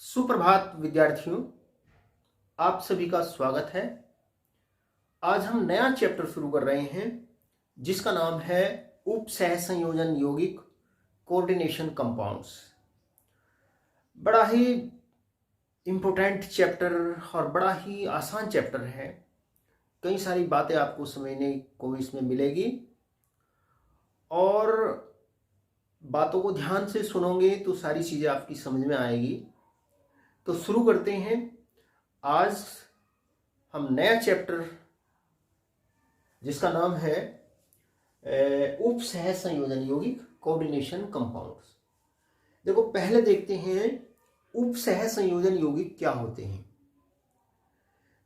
सुप्रभात विद्यार्थियों, आप सभी का स्वागत है। आज हम नया चैप्टर शुरू कर रहे हैं जिसका नाम है उप सह संयोजन यौगिक कोऑर्डिनेशन कंपाउंड्स। बड़ा ही इम्पोर्टेंट चैप्टर और बड़ा ही आसान चैप्टर है। कई सारी बातें आपको समझने को इसमें मिलेगी और बातों को ध्यान से सुनोगे तो सारी चीज़ें आपकी समझ में आएगी। तो शुरू करते हैं। आज हम नया चैप्टर जिसका नाम है उप सह संयोजन यौगिक कोऑर्डिनेशन कंपाउंड्स। देखो, पहले देखते हैं उप सह संयोजन यौगिक क्या होते हैं।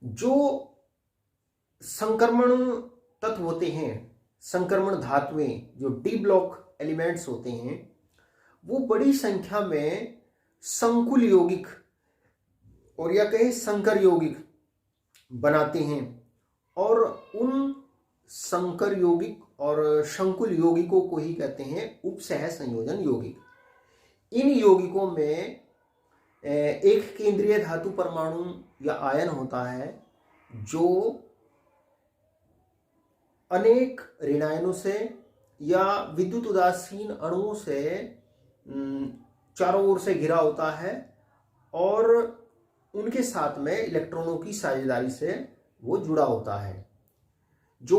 जो संक्रमण तत्व होते हैं, संक्रमण धातुएं, जो डी ब्लॉक एलिमेंट्स होते हैं, वो बड़ी संख्या में संकुल यौगिक और या कहें संकर यौगिक बनाते हैं और उन संकर यौगिक और संकुल यौगिकों को ही कहते हैं उप सह संयोजन यौगिक। इन यौगिकों में एक केंद्रीय धातु परमाणु या आयन होता है जो अनेक ऋणायनों से या विद्युत उदासीन अणुओं से चारों ओर से घिरा होता है और उनके साथ में इलेक्ट्रॉनों की साझेदारी से वो जुड़ा होता है। जो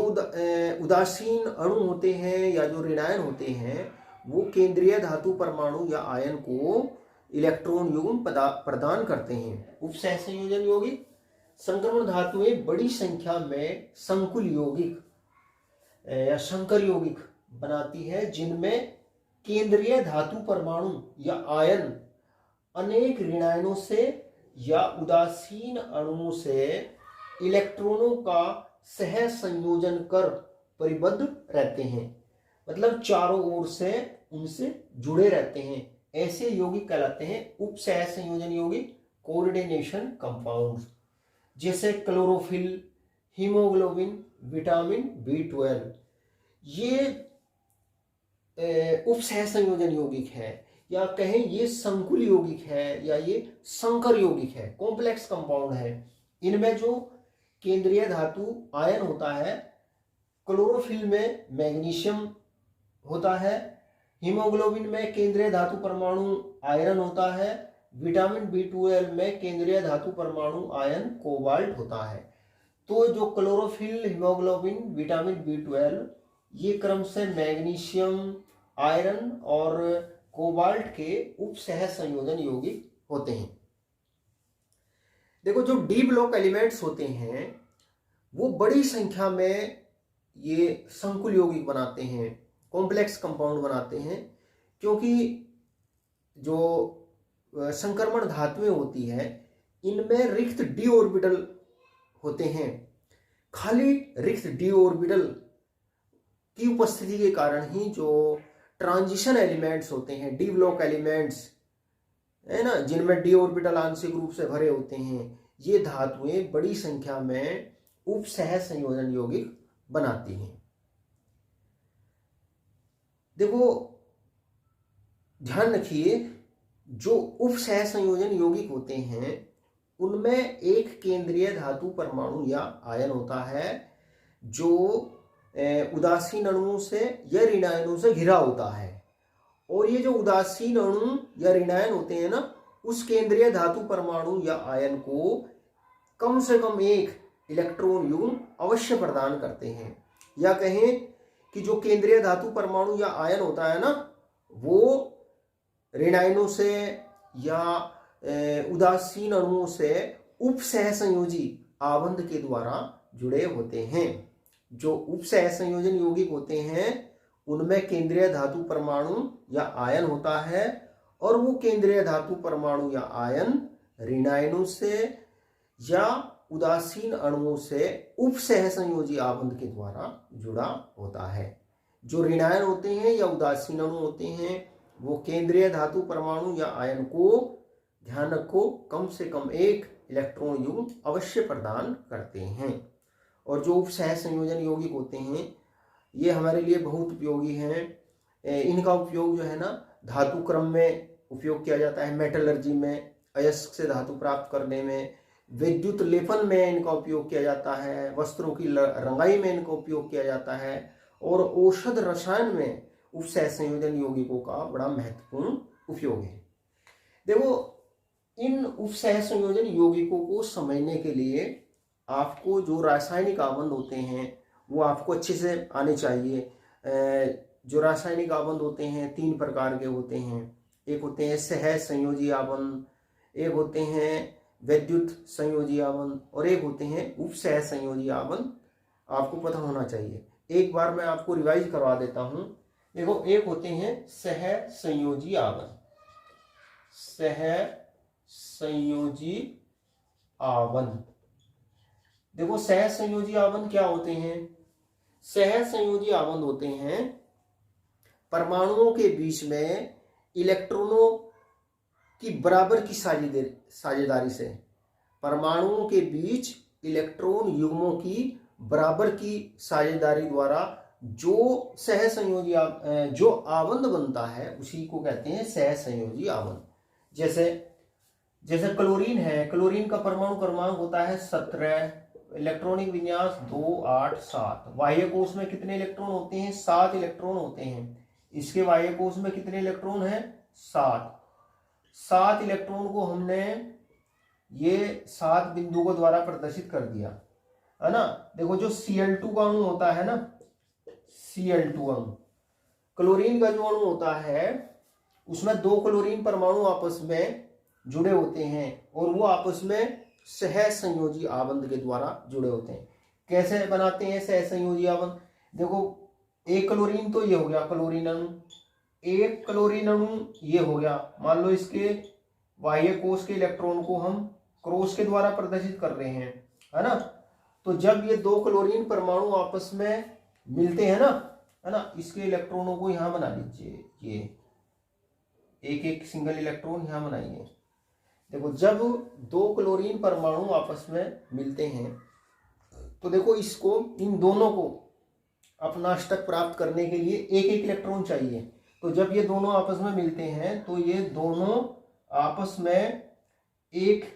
उदासीन अणु होते हैं या जो ऋणायन होते हैं वो केंद्रीय धातु परमाणु या आयन को इलेक्ट्रॉन युग्म प्रदान करते हैं। उप सह संयोजन यौगिक संक्रमण धातुएं बड़ी संख्या में संकुल यौगिक या संकर यौगिक बनाती है जिनमें केंद्रीय धातु परमाणु या आयन अनेक ऋणायनों से या उदासीन अणुओं से इलेक्ट्रॉनों का सह संयोजन कर परिबद्ध रहते हैं, मतलब चारों ओर से उनसे जुड़े रहते हैं। ऐसे यौगिक कहलाते हैं उप सह संयोजन यौगिक कोऑर्डिनेशन कंपाउंड्स, जैसे क्लोरोफिल, हीमोग्लोबिन, विटामिन B12। ये उप सह संयोजन यौगिक है या कहें ये संकुल यौगिक है या ये संकर यौगिक है, कॉम्प्लेक्स कंपाउंड है। इनमें जो केंद्रीय धातु आयन होता है, क्लोरोफिल में मैग्नीशियम होता है, हीमोग्लोबिन में केंद्रीय धातु परमाणु आयरन होता है, विटामिन B12 में केंद्रीय धातु परमाणु आयन कोबाल्ट होता है। तो जो क्लोरोफिल, हीमोग्लोबिन, विटामिन B12 ये क्रम से मैग्नीशियम, आयरन और कोबाल्ट के उप सह संयोजन यौगिक होते हैं। देखो, जो डी ब्लॉक एलिमेंट्स होते हैं वो बड़ी संख्या में ये संकुल यौगिक बनाते हैं, कॉम्प्लेक्स कंपाउंड बनाते हैं, क्योंकि जो संक्रमण धातुएं होती है इनमें रिक्त डी ऑर्बिटल होते हैं। खाली रिक्त डी ऑर्बिटल की उपस्थिति के कारण ही जो ट्रांजिशन एलिमेंट्स होते हैं, डी ब्लॉक एलिमेंट्स है ना, जिनमें डी ऑर्बिटल आंशिक रूप से भरे होते हैं, ये धातुएं बड़ी संख्या में उप सह संयोजन यौगिक बनाती हैं। देखो, ध्यान रखिए, जो उप सह संयोजन यौगिक होते हैं उनमें एक केंद्रीय धातु परमाणु या आयन होता है जो उदासीन अणुओं से या ऋणायनों से घिरा होता है। और ये जो उदासीन अणु या ऋणायन होते हैं ना, उस केंद्रीय धातु परमाणु या आयन को कम से कम एक इलेक्ट्रॉन युग्म अवश्य प्रदान करते हैं। या कहें कि जो केंद्रीय धातु परमाणु या आयन होता है ना, वो ऋणायनों से या उदासीन अणुओं से उप सह संयोजी आबंध के द्वारा जुड़े होते हैं। जो उप सह संयोजन यौगिक होते हैं उनमें केंद्रीय धातु परमाणु या आयन होता है और वो केंद्रीय धातु परमाणु या आयन ऋणायनों से या उदासीन अणुओं से उप सह संयोजी आबंध के द्वारा जुड़ा होता है। जो ऋणायन होते हैं या उदासीन अणु होते हैं वो केंद्रीय धातु परमाणु या आयन को, ध्यान रखो, कम से कम एक इलेक्ट्रॉन युग्म अवश्य प्रदान करते हैं। और जो उप सह संयोजन यौगिक होते हैं ये हमारे लिए बहुत उपयोगी हैं। इनका उपयोग जो है ना धातु क्रम में उपयोग किया जाता है, मेटलर्जी में, अयस्क से धातु प्राप्त करने में, विद्युत लेपन में इनका उपयोग किया जाता है, वस्त्रों की रंगाई में इनका उपयोग किया जाता है, और औषध रसायन में उपसहसंयोजन यौगिकों का बड़ा महत्वपूर्ण उपयोग है। देखो, इन उपसहसंयोजन यौगिकों को समझने के लिए आपको जो रासायनिक आबंध होते हैं वो आपको अच्छे से आने चाहिए। जो रासायनिक आबंध होते हैं 3 प्रकार के होते हैं। एक होते हैं सहसंयोजी आबंध, एक होते हैं वैद्युत संयोजी आबंध, और एक होते हैं उपसहसंयोजी आबंध। आपको पता होना चाहिए। एक बार मैं आपको रिवाइज करवा देता हूं। देखो, एक होते हैं सहसंयोजी आबंध, सहसंयोजी आबंध। देखो, सहसंयोजी आबंध क्या होते हैं? सहसंयोजी आबंध होते हैं परमाणुओं के बीच में इलेक्ट्रॉनों की बराबर की साझेदारी से, परमाणुओं के बीच इलेक्ट्रॉन युग्मों की बराबर की साझेदारी द्वारा जो सहसंयोजी जो आबंध बनता है उसी को कहते हैं सहसंयोजी आबंध। जैसे क्लोरीन है, क्लोरीन का परमाणु क्रमांक होता है 17, इलेक्ट्रॉनिक विन्यास 2, 8, 7। बाह्य कोश में कितने इलेक्ट्रॉन होते हैं? 7 इलेक्ट्रॉन होते हैं। इसके बाह्य कोश में कितने इलेक्ट्रॉन हैं? 7 इलेक्ट्रॉन को हमने ये 7 बिंदुओं द्वारा प्रदर्शित कर दिया, है ना। देखो, जो Cl2 का अणु होता है ना, Cl2 अणु, क्लोरीन का जो अणु होता है उसमें 2 क्लोरीन परमाणु आपस में जुड़े होते हैं और वो आपस में सहसंयोजी आबंध के द्वारा जुड़े होते हैं। कैसे बनाते हैं सहसंयोजी आबंध? देखो, एक क्लोरीन तो ये हो गया क्लोरीन अणु, एक क्लोरीन अणु ये हो गया। मान लो इसके बाह्य कोश के इलेक्ट्रॉन को हम क्रॉस के द्वारा प्रदर्शित कर रहे हैं, है ना। तो जब ये 2 क्लोरीन परमाणु आपस में मिलते हैं ना, है ना, इसके इलेक्ट्रॉनों को यहां बना लीजिए। ये एक एक सिंगल इलेक्ट्रॉन यहां बनाइए। देखो, जब 2 क्लोरीन परमाणु आपस में मिलते हैं तो देखो, इसको, इन दोनों को अपना अष्टक प्राप्त करने के लिए एक एक इलेक्ट्रॉन चाहिए। तो जब ये दोनों आपस में मिलते हैं तो ये दोनों आपस में एक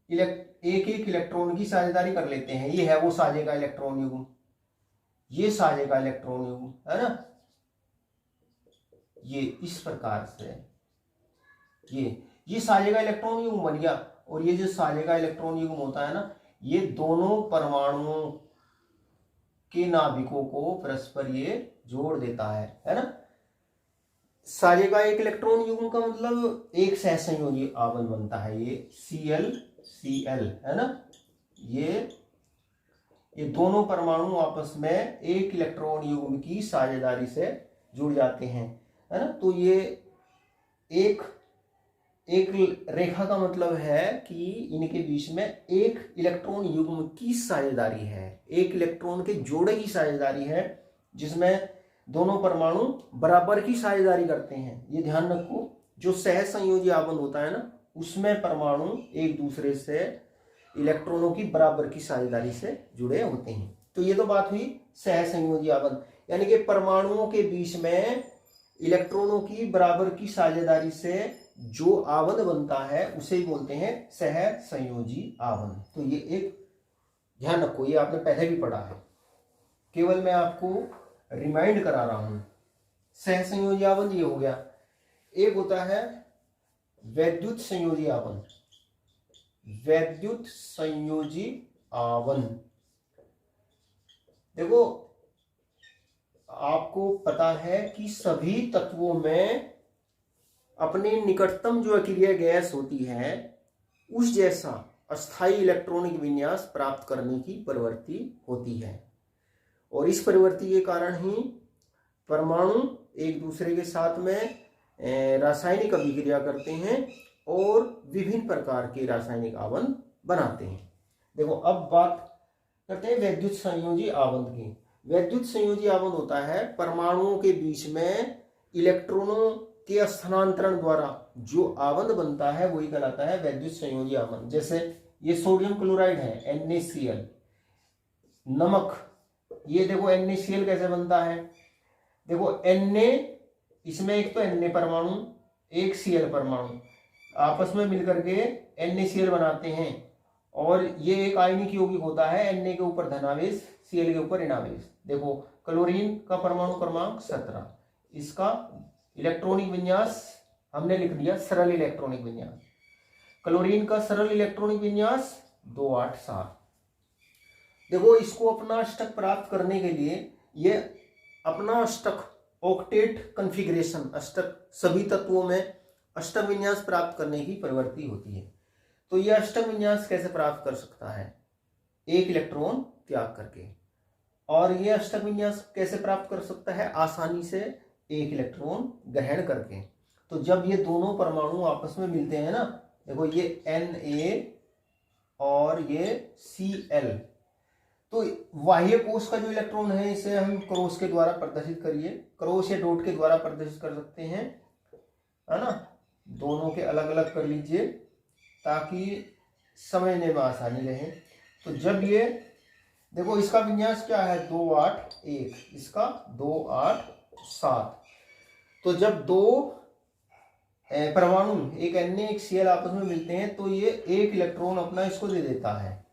एक इलेक्ट्रॉन की साझेदारी कर लेते हैं। ये है वो साझे का इलेक्ट्रॉन युग्म, ये साझे का इलेक्ट्रॉन युग्म, है ना। ये इस प्रकार से ये साझे का इलेक्ट्रॉन युग्म बन गया। और ये जो साझे का इलेक्ट्रॉन युग्म होता है ना, ये दोनों परमाणुओं के नाभिकों को परस्पर ये जोड़ देता है ना। साझे का एक इलेक्ट्रॉन युग्म का मतलब एक सहसंयोजी आबंध बनता है। ये Cl है ना। ये दोनों परमाणु आपस में एक इलेक्ट्रॉन युग्म की साझेदारी से जुड़ जाते हैं, है ना। तो ये एक रेखा का मतलब है कि इनके बीच में एक इलेक्ट्रॉन युग्म की साझेदारी है, एक इलेक्ट्रॉन के जोड़े की साझेदारी है, जिसमें दोनों परमाणु बराबर की साझेदारी करते हैं। ये ध्यान रखो, जो सहसंयोजी आबंध होता है ना, उसमें परमाणु एक दूसरे से इलेक्ट्रॉनों की बराबर की साझेदारी से जुड़े होते हैं। तो ये तो बात हुई सहसंयोजी आबंध, यानी कि परमाणुओं के बीच में इलेक्ट्रॉनों की बराबर की साझेदारी से जो आबंध बनता है उसे ही बोलते हैं सहसंयोजी आबंध। तो ये एक ध्यान रखो, ये आपने पहले भी पढ़ा है, केवल मैं आपको रिमाइंड करा रहा हूं। सहसंयोजी आबंध ये हो गया। एक होता है वैद्युत संयोजी आबंध, वैद्युत संयोजी आबंध। देखो, आपको पता है कि सभी तत्वों में अपने निकटतम जो अक्रिय गैस होती है उस जैसा अस्थायी इलेक्ट्रॉनिक विन्यास प्राप्त करने की प्रवृत्ति होती है, और इस प्रवृत्ति के कारण ही परमाणु एक दूसरे के साथ में रासायनिक अभिक्रिया करते हैं और विभिन्न प्रकार के रासायनिक आबंध बनाते हैं। देखो, अब बात करते हैं वैद्युत संयोजी आबंध की। वैद्युत संयोजी आबंध होता है परमाणुओं के बीच में इलेक्ट्रॉनों के स्थानांतरण द्वारा जो आबंध बनता है वही कहलाता है वैद्युत संयोजी आबंध। जैसे ये सोडियम क्लोराइड है NaCl, नमक, ये देखो NaCl कैसे बनता है। देखो Na, इसमें एक तो Na परमाणु, एक Cl परमाणु, आपस में मिलकर के NaCl बनाते हैं और ये एक आयनिक यौगिक होता है। Na के ऊपर धनावेश, Cl के ऊपर ऋणावेश। देखो क्लोरीन का परमाणु क्रमांक 17, इसका इलेक्ट्रॉनिक विन्यास हमने लिख दिया सरल इलेक्ट्रॉनिक विन्यास। क्लोरीन का सरल इलेक्ट्रॉनिक विन्यास 287। देखो इसको अपना अष्टक प्राप्त करने के लिए ये अपना अष्टक ऑक्टेट कॉन्फ़िगरेशन, अष्टक सभी तत्वों में अष्टक विन्यास प्राप्त करने की प्रवृत्ति होती है। तो यह अष्टक विन्यास कैसे प्राप्त कर सकता है? एक इलेक्ट्रॉन त्याग करके। और यह अष्टक विन्यास कैसे प्राप्त कर सकता है? आसानी से एक इलेक्ट्रॉन ग्रहण करके। तो जब ये दोनों परमाणु आपस में मिलते हैं ना, देखो ये Na और ये Cl, तो बाह्य कोश का जो इलेक्ट्रॉन है इसे हम क्रॉस के द्वारा प्रदर्शित करिए, क्रॉस या डॉट के द्वारा प्रदर्शित कर सकते हैं, है ना। दोनों के अलग अलग कर लीजिए ताकि समझने में आसानी रहे। तो जब ये देखो इसका विन्यास क्या है? 281, इसका 287। तो जब दो परमाणु एक Na एक Cl आपस में मिलते हैं तो ये एक इलेक्ट्रॉन अपना इसको दे देता है,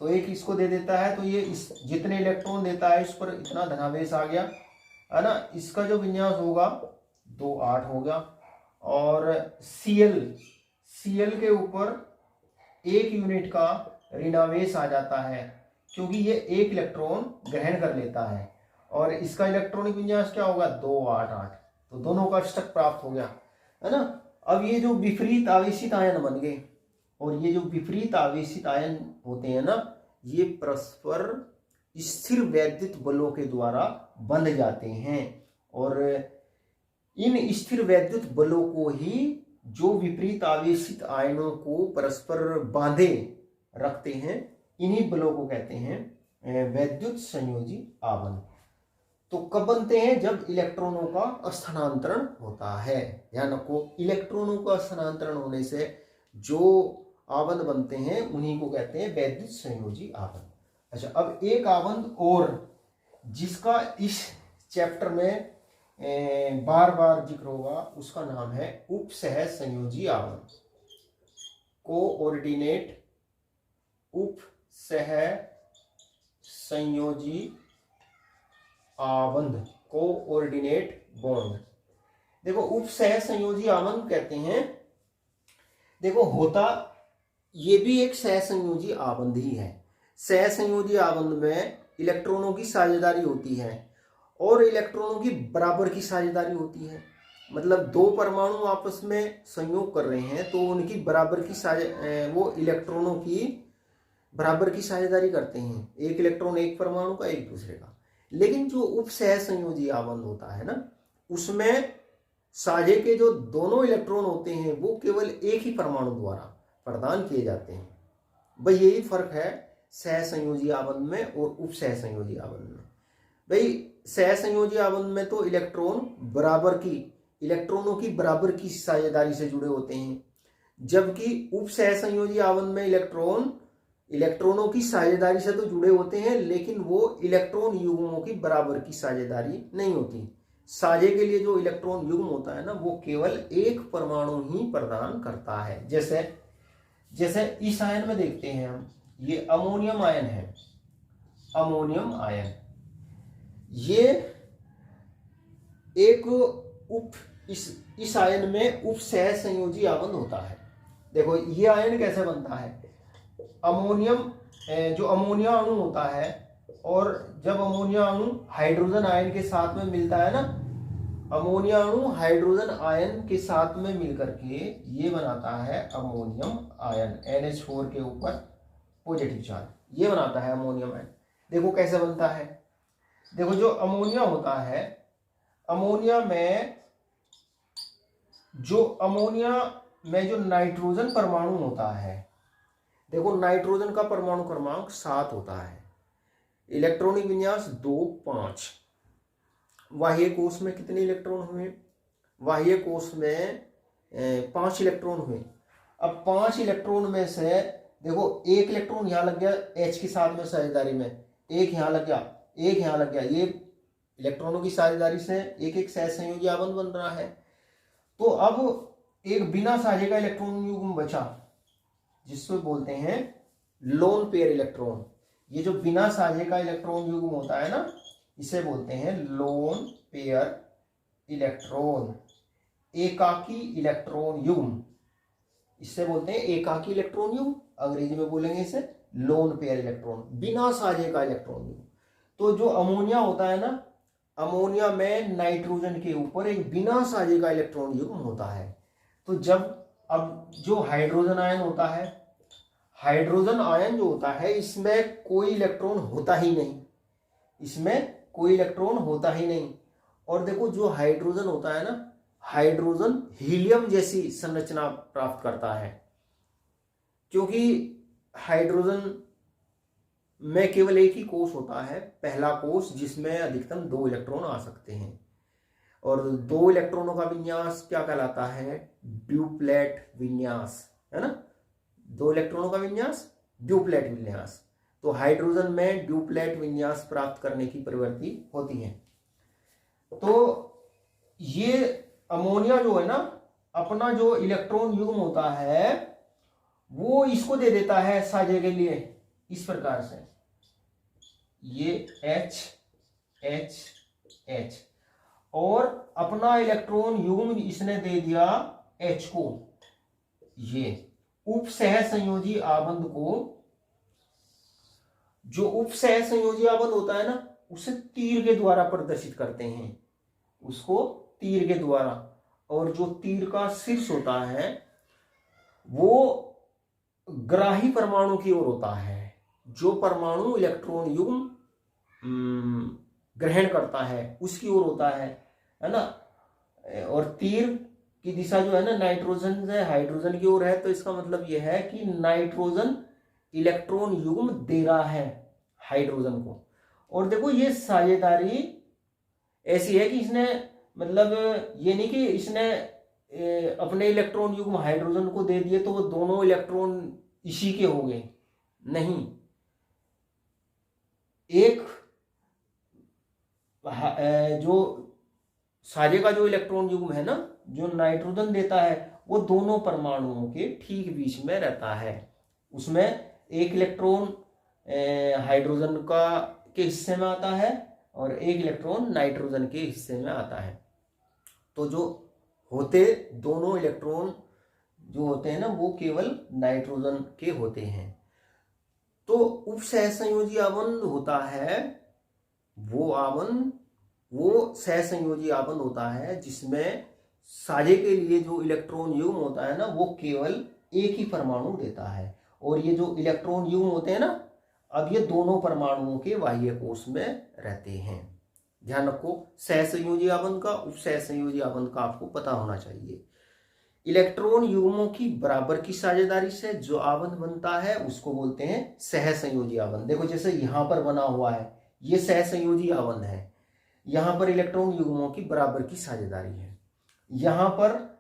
तो एक इसको दे देता है, तो ये इस जितने इलेक्ट्रॉन देता है इस पर इतना धनावेश आ गया, है ना। इसका जो विन्यास होगा 28 होगा। और Cl के ऊपर 1 यूनिट का ऋणावेश आ जाता है क्योंकि ये एक इलेक्ट्रॉन ग्रहण कर लेता है। और इसका इलेक्ट्रॉनिक विन्यास क्या होगा? 288। तो दोनों का अष्टक प्राप्त हो गया, है ना। अब ये जो विपरीत आवेशित आयन बन गए, और ये जो विपरीत आवेशित आयन होते हैं ना, ये परस्पर स्थिर वैद्युत बलों के द्वारा बंध जाते हैं। और इन स्थिर वैद्युत बलों को ही जो विपरीत आवेशित आयनों को परस्पर बांधे रखते हैं, इन्हीं बलों को कहते हैं वैद्युत संयोजी आवन। तो कब बनते हैं? जब इलेक्ट्रॉनों का स्थानांतरण होता है। ध्यान रखो, इलेक्ट्रॉनों का स्थानांतरण होने से जो आबंध बनते हैं उन्हीं को कहते हैं वैद्युत संयोजी आबंध। अच्छा, अब एक आबंध और जिसका इस चैप्टर में बार बार जिक्र होगा उसका नाम है उपसह संयोजी आबंध। कोऑर्डिनेट उपसह संयोजी आबंध, कोऑर्डिनेट बॉन्ड। देखो उपसह संयोजी आबंध कहते हैं, देखो होता ये भी एक सहसंयोजी आबंध ही है। सहसंयोजी आबंध में इलेक्ट्रॉनों की साझेदारी होती है और इलेक्ट्रॉनों की बराबर की साझेदारी होती है। मतलब दो परमाणु आपस में संयोग कर रहे हैं तो उनकी बराबर की वो इलेक्ट्रॉनों की बराबर की साझेदारी करते हैं, एक इलेक्ट्रॉन एक परमाणु का एक दूसरे का। लेकिन जो उपसह संयोजी आबंध होता है ना, उसमें साझे के जो दोनों इलेक्ट्रॉन होते हैं वो केवल एक ही परमाणु द्वारा प्रदान किए जाते हैं। भाई यही फर्क है सहसंयोजी आबंध में और उपसह संयोजी आबंध में। भाई सहसंयोजी आबंध में तो इलेक्ट्रॉनों की बराबर की साझेदारी से जुड़े होते हैं, जबकि उपसह संयोजी आबंध में इलेक्ट्रॉनों की साझेदारी से तो जुड़े होते हैं लेकिन वो इलेक्ट्रॉन युग्मों की बराबर की साझेदारी नहीं होती। साझे के लिए जो इलेक्ट्रॉन युग्म होता है ना, वो केवल एक परमाणु ही प्रदान करता है। जैसे इस आयन में देखते हैं हम, ये अमोनियम आयन है, अमोनियम आयन ये एक इस आयन में उपसह संयोजी आबंध होता है। देखो ये आयन कैसे बनता है? अमोनियम जो अमोनिया अणु होता है, और जब अमोनिया अणु हाइड्रोजन आयन के साथ में मिलता है ना, अमोनिया अणु हाइड्रोजन आयन के साथ में मिलकर के ये बनाता है अमोनियम आयन। NH4 के ऊपर पॉजिटिव चार्ज, ये बनाता है अमोनियम आयन। देखो कैसे बनता है। देखो जो अमोनिया होता है, अमोनिया में जो नाइट्रोजन परमाणु होता है, देखो नाइट्रोजन का परमाणु क्रमांक 7 होता है, इलेक्ट्रॉनिक विन्यास 2 5। बाह्य कोश में कितने इलेक्ट्रॉन हुए? बाह्य कोश में 5 इलेक्ट्रॉन हुए। अब 5 इलेक्ट्रॉन में से देखो एक इलेक्ट्रॉन यहाँ लग गया H के साथ में साझेदारी में, एक यहाँ लग गया, एक यहाँ लग गया। ये इलेक्ट्रॉनों की साझेदारी से एक एक सहसंयोजी आबंध बन रहा है। तो अब एक बिना साझे का इलेक्ट्रॉन युग्म बचा जिसको बोलते हैं लोन पेयर इलेक्ट्रॉन। ये जो बिना साझे का इलेक्ट्रॉन युग्म होता है ना, इसे बोलते हैं लोन पेयर इलेक्ट्रॉन, एकाकी इलेक्ट्रॉन युग्म। इससे बोलते हैं एकाकी इलेक्ट्रॉन युग्म, अंग्रेजी में बोलेंगे इसे लोन पेयर इलेक्ट्रॉन, बिना साझे का इलेक्ट्रॉन युग्म। तो जो अमोनिया होता है ना, अमोनिया में नाइट्रोजन के ऊपर एक बिना साझे का इलेक्ट्रॉन युग्म होता है। तो जब अब जो हाइड्रोजन आयन होता है, हाइड्रोजन आयन जो होता है इसमें कोई इलेक्ट्रॉन होता ही नहीं, इसमें कोई इलेक्ट्रॉन होता ही नहीं। और देखो जो हाइड्रोजन होता है ना, हाइड्रोजन हीलियम जैसी संरचना प्राप्त करता है, क्योंकि हाइड्रोजन में केवल एक ही कोष होता है, पहला कोष, जिसमें अधिकतम 2 इलेक्ट्रॉन आ सकते हैं। और 2 इलेक्ट्रॉनों का विन्यास क्या कहलाता है? ड्यूप्लेट विन्यास, है ना। 2 इलेक्ट्रॉनों का विन्यास ड्यूप्लेट विन्यास। तो हाइड्रोजन में ड्यूप्लेट विन्यास प्राप्त करने की प्रवृत्ति होती है। तो ये अमोनिया जो है ना, अपना जो इलेक्ट्रॉन युग्म होता है वो इसको दे देता है साझे के लिए, इस प्रकार से, ये H H H, और अपना इलेक्ट्रॉन युग्म इसने दे दिया H को। ये उपसह संयोजी आबंध को, जो उपसह संयोजी आबंध होता है ना, उसे तीर के द्वारा प्रदर्शित करते हैं, उसको तीर के द्वारा। और जो तीर का शीर्ष होता है वो ग्राही परमाणु की ओर होता है, जो परमाणु इलेक्ट्रॉन युग्म ग्रहण करता है उसकी ओर होता है ना। और तीर की दिशा जो है ना, नाइट्रोजन से हाइड्रोजन की ओर है, तो इसका मतलब यह है कि नाइट्रोजन इलेक्ट्रॉन युग्म दे रहा है हाइड्रोजन को। और देखो ये साझेदारी ऐसी है कि इसने, मतलब ये नहीं कि इसने अपने इलेक्ट्रॉन युग्म हाइड्रोजन को दे दिए तो वो दोनों इलेक्ट्रॉन इसी के हो गए, नहीं। एक जो साझे का जो इलेक्ट्रॉन युग्म है ना, जो नाइट्रोजन देता है, वो दोनों परमाणुओं के ठीक बीच में रहता है। उसमें एक इलेक्ट्रॉन हाइड्रोजन के हिस्से में आता है और एक इलेक्ट्रॉन नाइट्रोजन के हिस्से में आता है। तो जो होते दोनों इलेक्ट्रॉन जो होते हैं ना, वो केवल नाइट्रोजन के होते हैं। तो उपसहसंयोजी आबंध होता है वो सहसंयोजी आबंध होता है जिसमें साझे के लिए जो इलेक्ट्रॉन युग्म होता है ना, वो केवल एक ही परमाणु देता है। और ये जो इलेक्ट्रॉन युग्म होते हैं ना, अब ये दोनों परमाणुओं के बाह्य कोश में रहते हैं। ध्यान रखो, सहसंयोजी आबंध का, उपसहसंयोजी आबंध का आपको पता होना चाहिए। इलेक्ट्रॉन युग्मों की बराबर की साझेदारी से जो आबंध बनता है उसको बोलते हैं सहसंयोजी आबंध। देखो जैसे यहां पर बना हुआ है, ये सहसंयोजी आबंध है। यहां पर इलेक्ट्रॉन युग्मों की बराबर की साझेदारी है, यहां पर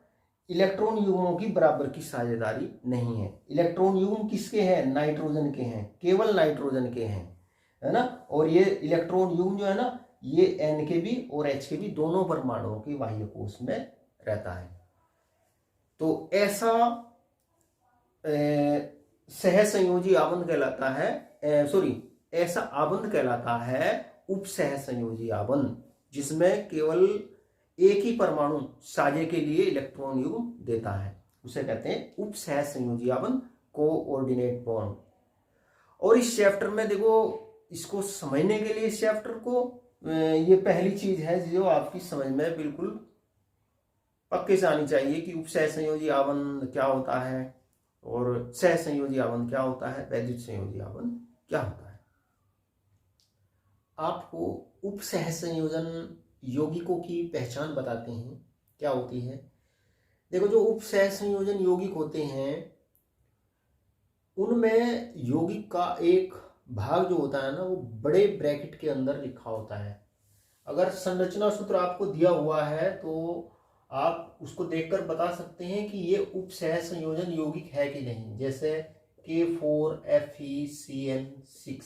इलेक्ट्रॉन युग्मों की बराबर की साझेदारी नहीं है। इलेक्ट्रॉन युग्म किसके हैं? नाइट्रोजन के हैं, केवल नाइट्रोजन के हैं, है ना। और ये इलेक्ट्रॉन युग्म जो है ना, ये N के भी और H के भी दोनों परमाणुओं के बाह्य कोश में रहता है। तो ऐसा सहसंयोजी आबंध कहलाता है, ऐसा आबंध कहलाता है उपसहसंयोजी आबंध, जिसमें केवल एक ही परमाणु साझे के लिए इलेक्ट्रॉन युग्म देता है, उसे कहते हैं उपसहसंयोजी आबंध, कोऑर्डिनेट बॉन्ड। और इस चैप्टर में देखो, इसको समझने के लिए इस चैप्टर को, ये पहली चीज है जो आपकी समझ में बिल्कुल पक्के से आनी चाहिए कि उपसहसंयोजी आबंध क्या होता है और सहसंयोजी आबंध क्या होता है, वैद्युत संयोजी आबंध क्या होता है। आपको उपसहसंयोजन यौगिकों की पहचान बताते हैं क्या होती है। देखो जो उपसहसंयोजन यौगिक होते हैं उनमें यौगिक का एक भाग जो होता है ना, वो बड़े ब्रैकेट के अंदर लिखा होता है। अगर संरचना सूत्र आपको दिया हुआ है तो आप उसको देखकर बता सकते हैं कि ये उपसहसंयोजन यौगिक है कि नहीं। जैसे K4FeCN6,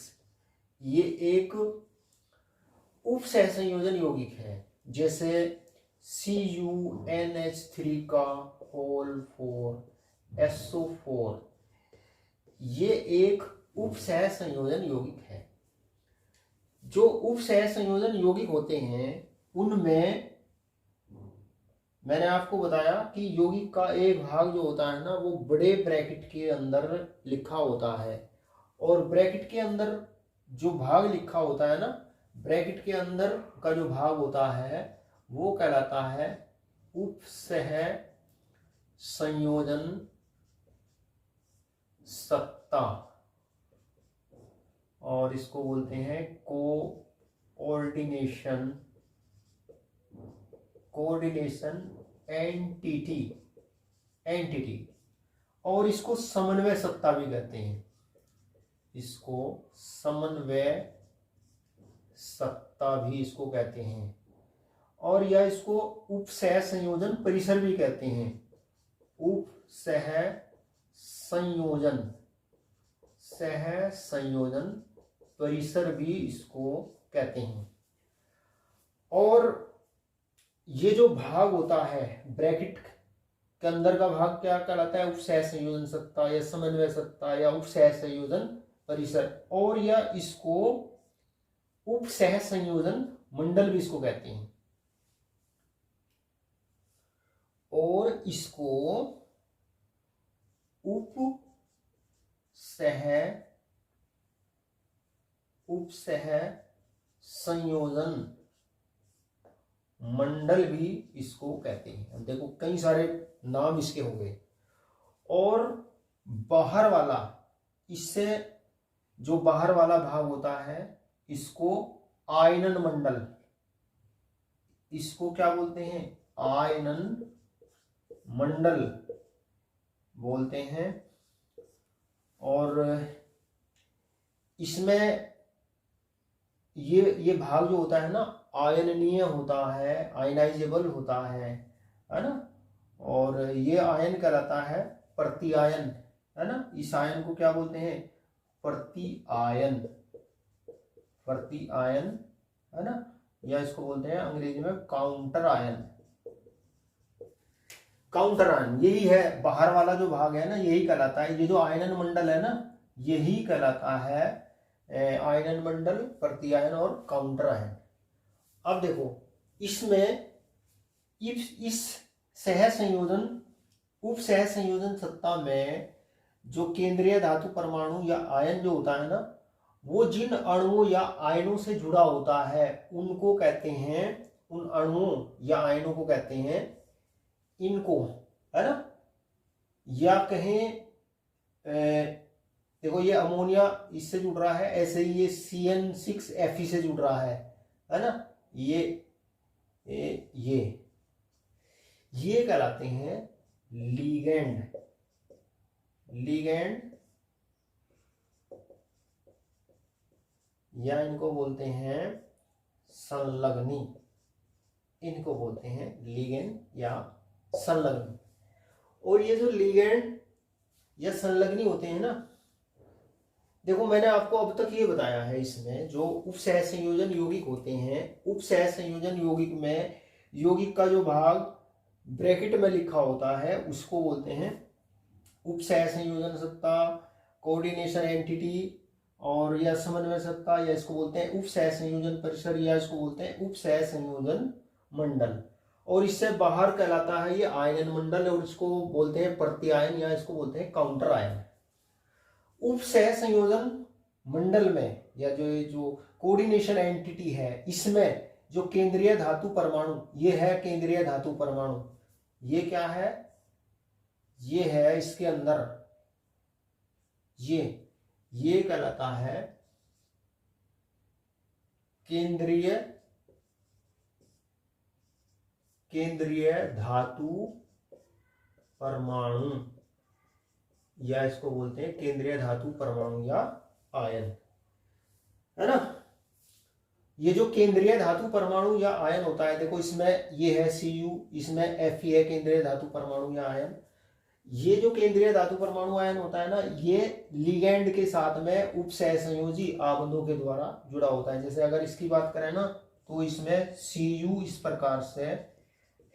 ये एक उपसहसंयोजन यौगिक है। जैसे CuNH3 का 4 SO4 ये एक उपसह संयोजन यौगिक है। जो उपसह संयोजन यौगिक होते हैं उनमें मैंने आपको बताया कि यौगिक का एक भाग जो होता है ना वो बड़े ब्रैकेट के अंदर लिखा होता है, और ब्रैकेट के अंदर जो भाग लिखा होता है ना, ब्रैकेट के अंदर का जो भाग होता है वो कहलाता है उपसह संयोजन सत्ता, और इसको बोलते हैं कोऑर्डिनेशन एंटिटी, और इसको समन्वय सत्ता भी कहते हैं। इसको समन्वय सत्ता भी इसको कहते हैं, और या इसको उपसह संयोजन परिसर भी कहते हैं। उपसह संयोजन परिसर भी इसको कहते हैं। और ये जो भाग होता है ब्रैकेट के अंदर का भाग क्या कहलाता है? उपसह संयोजन सत्ता या समन्वय सत्ता या उपसह संयोजन परिसर, और या इसको उपसह संयोजन मंडल भी इसको कहते हैं, और इसको उपसह संयोजन मंडल भी इसको कहते हैं। अब देखो कई सारे नाम इसके हो गए। और बाहर वाला, इससे जो बाहर वाला भाग होता है इसको आयनन मंडल, इसको क्या बोलते हैं? आयनन मंडल बोलते हैं। और इसमें ये भाग जो होता है ना आयनीय होता है, आयनाइजेबल होता है ना, और ये आयन कहलाता है प्रति आयन, है ना। इस आयन को क्या बोलते हैं? प्रति आयन, है ना, या इसको बोलते हैं अंग्रेजी में काउंटर आयन। यही है बाहर वाला जो भाग है ना, यही कहलाता है, ये जो आयनन मंडल है ना यही कहलाता है आयनन मंडल, प्रति आयन और काउंटर आयन। अब देखो इसमें इस सह संयोजन उपसह संयोजन सत्ता में जो केंद्रीय धातु परमाणु या आयन जो होता है ना, वो जिन अणुओं या आयनों से जुड़ा होता है उनको कहते हैं, उन अणुओं या आयनों को कहते हैं इनको, है ना। या कहें देखो ये अमोनिया इससे जुड़ रहा है, ऐसे ही ये CN6Fe से जुड़ रहा है ना। ये कहलाते हैं लीगेंड, या इनको बोलते हैं संलग्नी, इनको बोलते हैं लीगेंड या संलग्नी। और ये जो लीगेंड या संलग्नी होते हैं ना, देखो मैंने आपको अब तक ये बताया है, इसमें जो उपसह संयोजन यौगिक होते हैं, उपसह संयोजन यौगिक में यौगिक का जो भाग ब्रैकेट में लिखा होता है उसको बोलते हैं उपसह संयोजन सत्ता, कोऑर्डिनेशन एंटिटी, और या समन्वय सत्ता, या इसको बोलते हैं उपसह संयोजन परिसर, या इसको बोलते हैं उपसह संयोजन मंडल। और इससे बाहर कहलाता है ये आयनन मंडल, और इसको बोलते हैं प्रति आयन, या इसको बोलते हैं काउंटर आयन। उपसह संयोजन मंडल में या जो कोऑर्डिनेशन एंटिटी है, इसमें जो केंद्रीय धातु परमाणु, ये है केंद्रीय धातु परमाणु, ये क्या है? ये है इसके अंदर, ये कहलाता है केंद्रीय धातु परमाणु, या इसको बोलते हैं केंद्रीय धातु परमाणु या आयन, है ना। ये जो केंद्रीय धातु परमाणु या आयन होता है, देखो इसमें ये है Cu, इसमें Fe है केंद्रीय धातु परमाणु या आयन। ये जो केंद्रीय धातु परमाणु आयन होता है ना, ये लिगैंड के साथ में उपसह संयोजी आबंधों के द्वारा जुड़ा होता है। जैसे अगर इसकी बात करें ना, तो इसमें Cu इस प्रकार से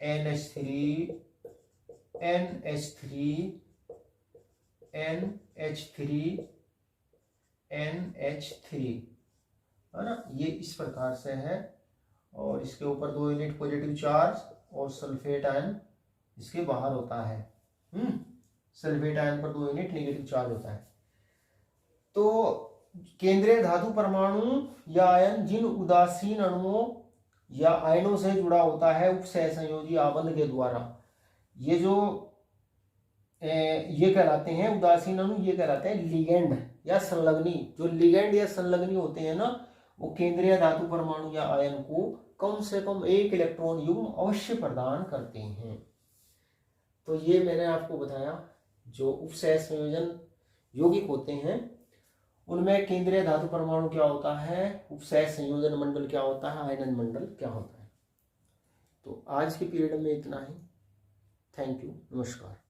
NH3 NH3 NH3 NH3, है ना, ये इस प्रकार से है। और इसके ऊपर 2 यूनिट पॉजिटिव चार्ज और सल्फेट आयन इसके बाहर होता है। सल्फेट आयन पर 2 यूनिट नेगेटिव चार्ज होता है। तो केंद्रीय धातु परमाणु या आयन जिन उदासीन अणुओं या आयनों से जुड़ा होता है उप सहसंयोजी आबंध के द्वारा, ये जो ये कहलाते हैं उदासीन अणु, ये कहलाते हैं लिगेंड या संलग्नी। जो लिगेंड या संलग्नी होते हैं ना, वो केंद्रीय धातु परमाणु या आयन को कम से कम 1 इलेक्ट्रॉन युग्म अवश्य प्रदान करते हैं। तो ये मैंने आपको बताया, जो उपसह संयोजन यौगिक होते हैं उनमें केंद्रीय धातु परमाणु क्या होता है, उपसह संयोजन मंडल क्या होता है, आयनन मंडल क्या होता है। तो आज के पीरियड में इतना ही। थैंक यू, नमस्कार।